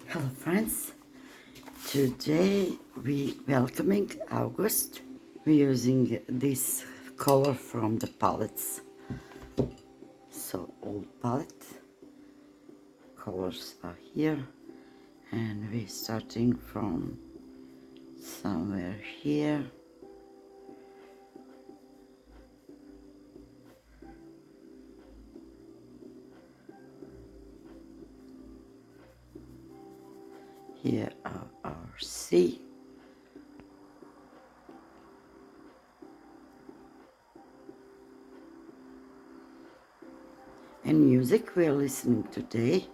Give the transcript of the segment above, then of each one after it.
Hello friends, today we welcoming August. We're using this color from the palettes. So old palette colors are here and we're starting from somewhere here. Here are our sea. And music we're listening today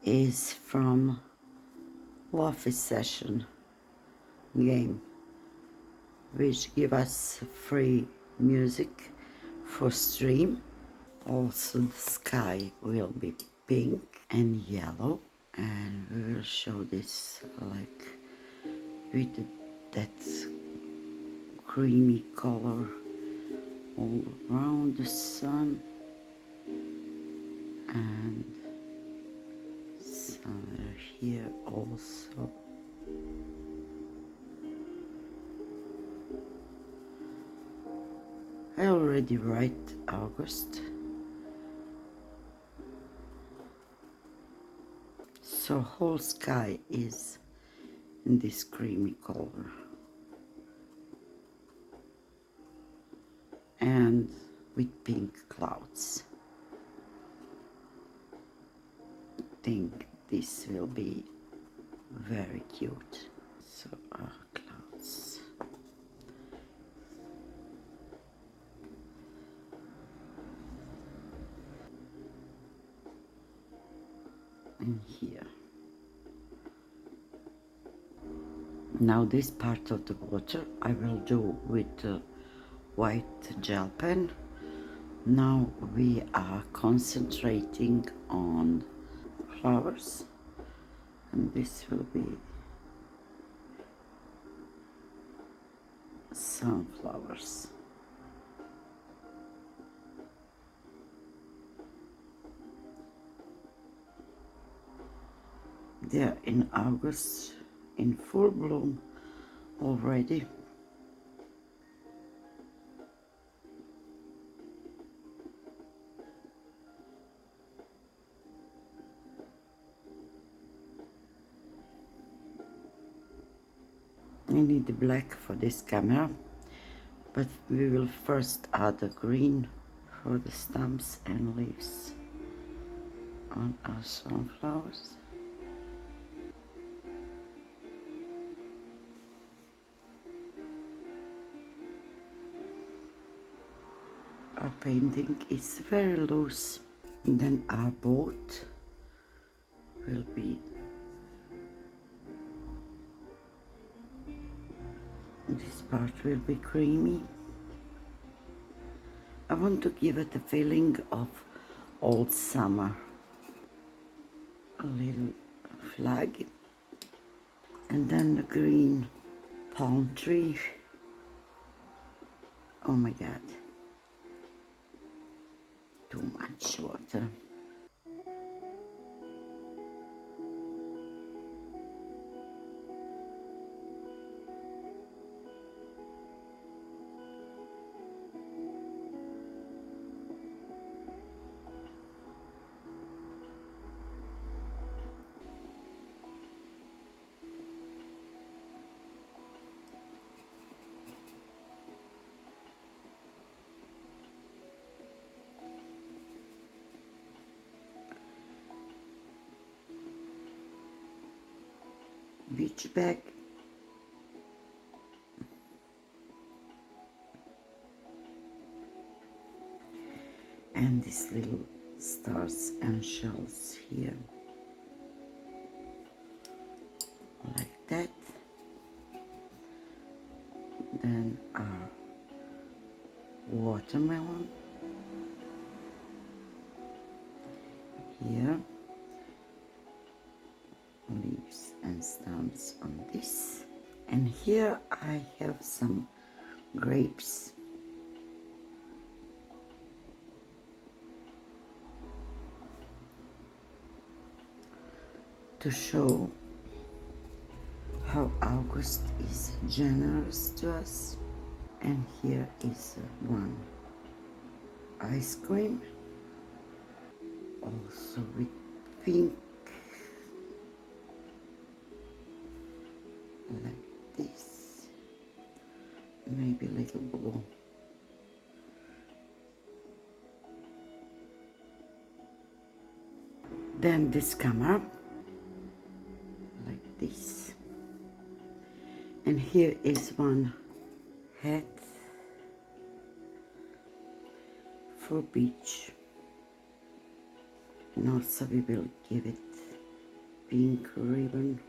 is from Office Session game, which give us free music for stream. Also the sky will be pink and yellow, and we will show this like with that creamy color all around the sun and somewhere here also. I already write August, so whole sky is in this creamy color, and with pink clouds. I think this will be very cute. So our clouds. And here. Now this part of the water I will do with the white gel pen. Now we are concentrating on flowers, and this will be sunflowers. They're in August, in full bloom already. I need the black for this camera, but we will first add the green for the stems and leaves on our sunflowers. Our painting is very loose. And then our boat will be, this part will be creamy. I want to give it a feeling of old summer. A little flag, and then the green palm tree. Oh my god, too much water. Beach bag. And these little stars and shells here. Like that. Then our watermelon. Here. Leaves and stems on this, and here I have some grapes. to show how August is generous to us. And here is one ice cream, also with pink, like this, maybe a little blue. Then this camera, like this. And here is one hat for beach. And also we will give it pink ribbon,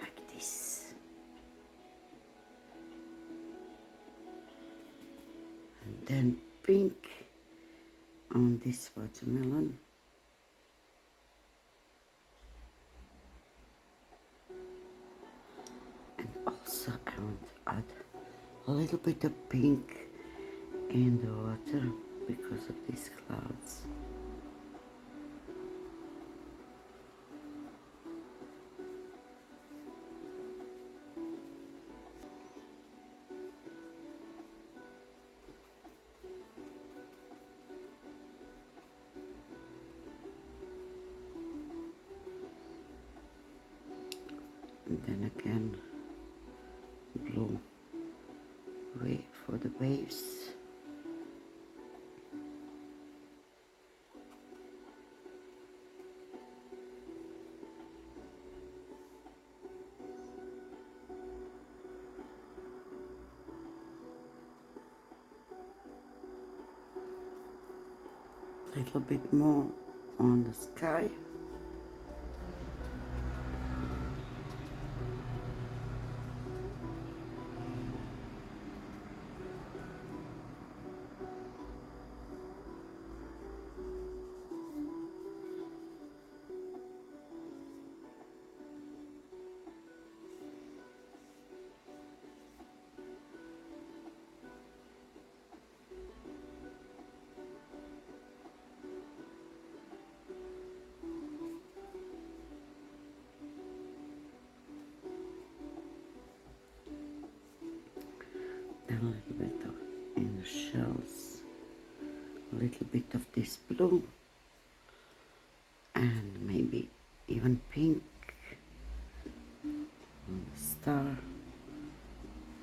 like this. And then pink on this watermelon. And also I want to add a little bit of pink in the water because of these clouds. And then again, blue wave for the waves. A little bit more on the sky. Then a little bit of in the shells, a little bit of this blue, and maybe even pink on the star,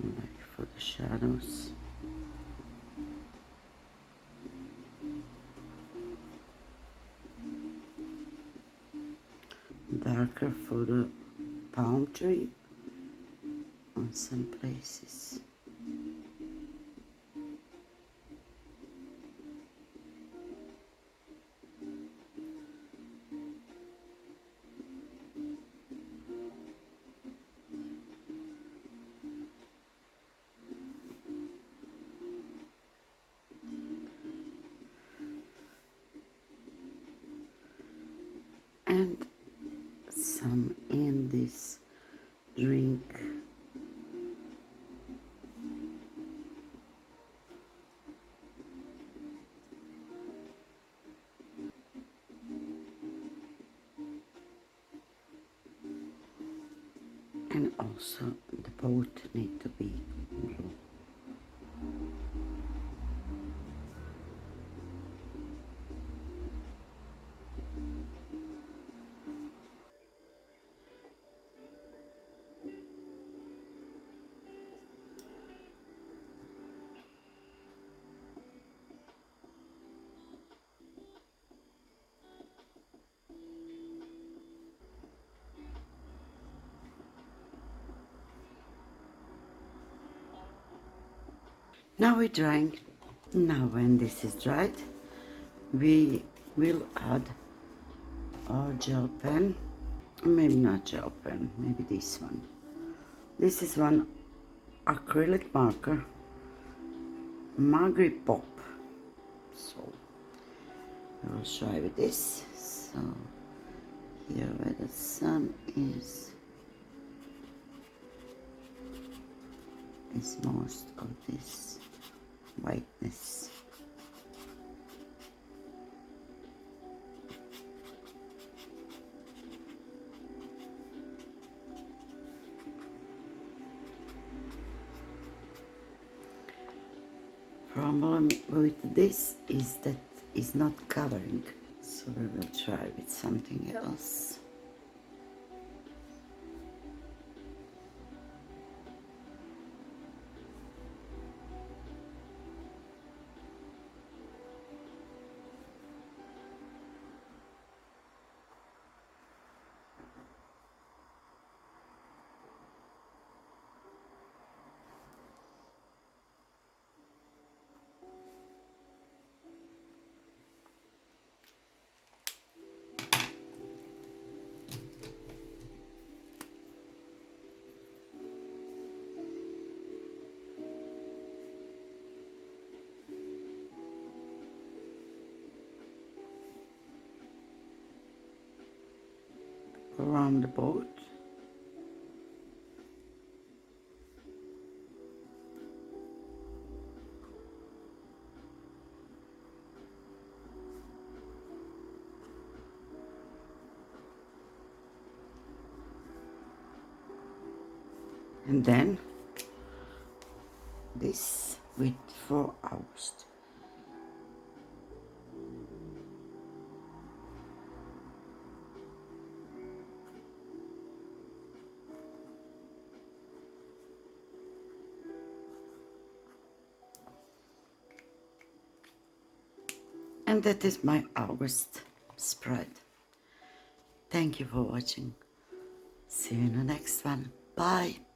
like for the shadows. Darker for the palm tree on some places. And some in this drink. And also the boat need to be blue. Now we're drying. Now when this is dried, we will add our gel pen. Maybe not gel pen, maybe this one. This is one acrylic marker, Magri Pop. So I will try with this. So here where the sun is most of this whiteness. problem with this is that it's not coloring, so we will try with something else. Around the boat. And then this with 4 hours. And that is my August spread. Thank you for watching. See you in the next one. Bye.